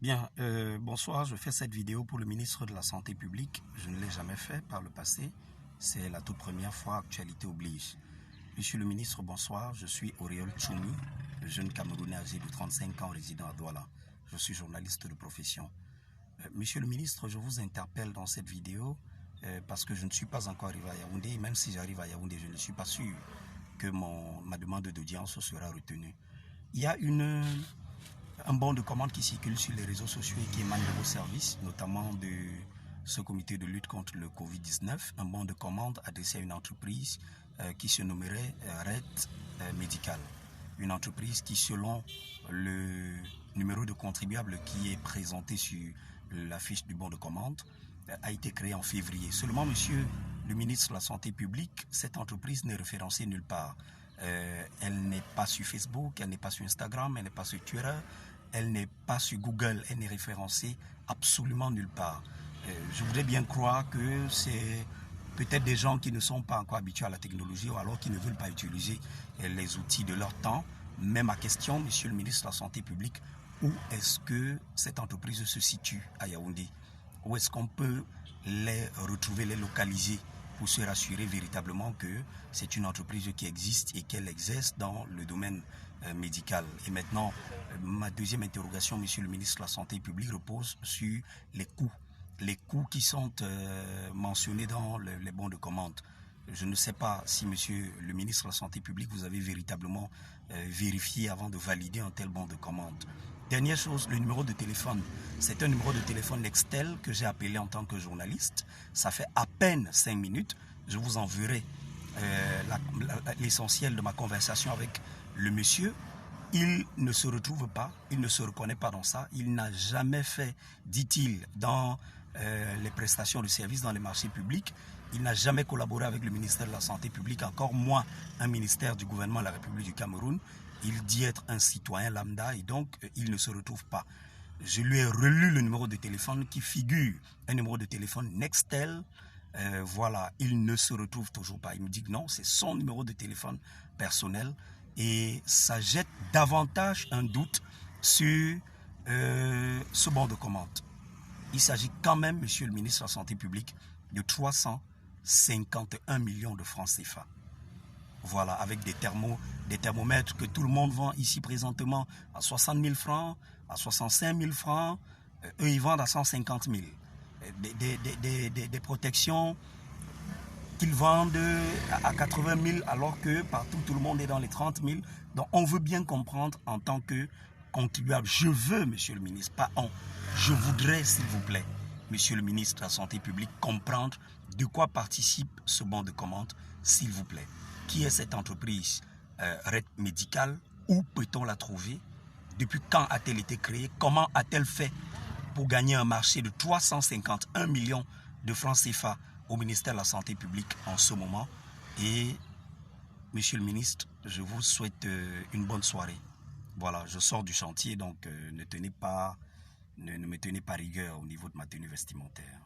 Bien, bonsoir, je fais cette vidéo pour le ministre de la Santé publique. Je ne l'ai jamais fait par le passé. C'est la toute première fois, actualité oblige. Monsieur le ministre, bonsoir. Je suis Auréole Tchoumi, jeune Camerounais âgé de 35 ans résident à Douala. Je suis journaliste de profession. Monsieur le ministre, je vous interpelle dans cette vidéo parce que je ne suis pas encore arrivé à Yaoundé. Même si j'arrive à Yaoundé, je ne suis pas sûr que ma demande d'audience sera retenue. Il y a un bon de commande qui circule sur les réseaux sociaux et qui émane de vos services, notamment de ce comité de lutte contre le Covid-19, un bon de commande adressé à une entreprise qui se nommerait RET Médical. Une entreprise qui, selon le numéro de contribuable qui est présenté sur la fiche du bon de commande, a été créée en février. Seulement, monsieur le ministre de la Santé publique, cette entreprise n'est référencée nulle part. Elle n'est pas sur Facebook, elle n'est pas sur Instagram, elle n'est pas sur Twitter, elle n'est pas sur Google, elle n'est référencée absolument nulle part. Je voudrais bien croire que c'est peut-être des gens qui ne sont pas encore habitués à la technologie ou alors qui ne veulent pas utiliser les outils de leur temps. Mais ma question, monsieur le ministre de la Santé publique, où est-ce que cette entreprise se situe à Yaoundé? Où est-ce qu'on peut les retrouver, les localiser pour se rassurer véritablement que c'est une entreprise qui existe et qu'elle exerce dans le domaine médical. Et maintenant, ma deuxième interrogation, monsieur le ministre de la Santé publique, repose sur les coûts. Les coûts qui sont mentionnés dans les bons de commande. Je ne sais pas si, monsieur le ministre de la Santé publique, vous avez véritablement vérifié avant de valider un tel bon de commande. Dernière chose, le numéro de téléphone. C'est un numéro de téléphone Nextel que j'ai appelé en tant que journaliste. Ça fait à peine 5 minutes. Je vous enverrai l'essentiel de ma conversation avec le monsieur. Il ne se retrouve pas, il ne se reconnaît pas dans ça. Il n'a jamais fait, dit-il, dans les prestations de services dans les marchés publics. Il n'a jamais collaboré avec le ministère de la Santé publique, encore moins un ministère du gouvernement de la République du Cameroun. Il dit être un citoyen lambda et donc il ne se retrouve pas. Je lui ai relu le numéro de téléphone qui figure, un numéro de téléphone Nextel. Voilà, il ne se retrouve toujours pas. Il me dit que non, c'est son numéro de téléphone personnel et ça jette davantage un doute sur ce bon de commande. Il s'agit quand même, monsieur le ministre de la Santé publique, de 351 millions de francs CFA. Voilà, avec des thermomètres que tout le monde vend ici présentement à 60 000 francs, à 65 000 francs. Eux, ils vendent à 150 000. Des protections qu'ils vendent à 80 000 alors que partout, tout le monde est dans les 30 000. Donc, on veut bien comprendre en tant que contribuable. Je veux, monsieur le ministre, pas on. Je voudrais, s'il vous plaît, monsieur le ministre de la Santé publique, comprendre de quoi participe ce bon de commande, s'il vous plaît. Qui est cette entreprise RET Médical? Où peut-on la trouver? Depuis quand a-t-elle été créée? Comment a-t-elle fait pour gagner un marché de 351 millions de francs CFA au ministère de la Santé publique en ce moment? Et, monsieur le ministre, je vous souhaite une bonne soirée. Voilà, je sors du chantier, donc ne me tenez pas rigueur au niveau de ma tenue vestimentaire.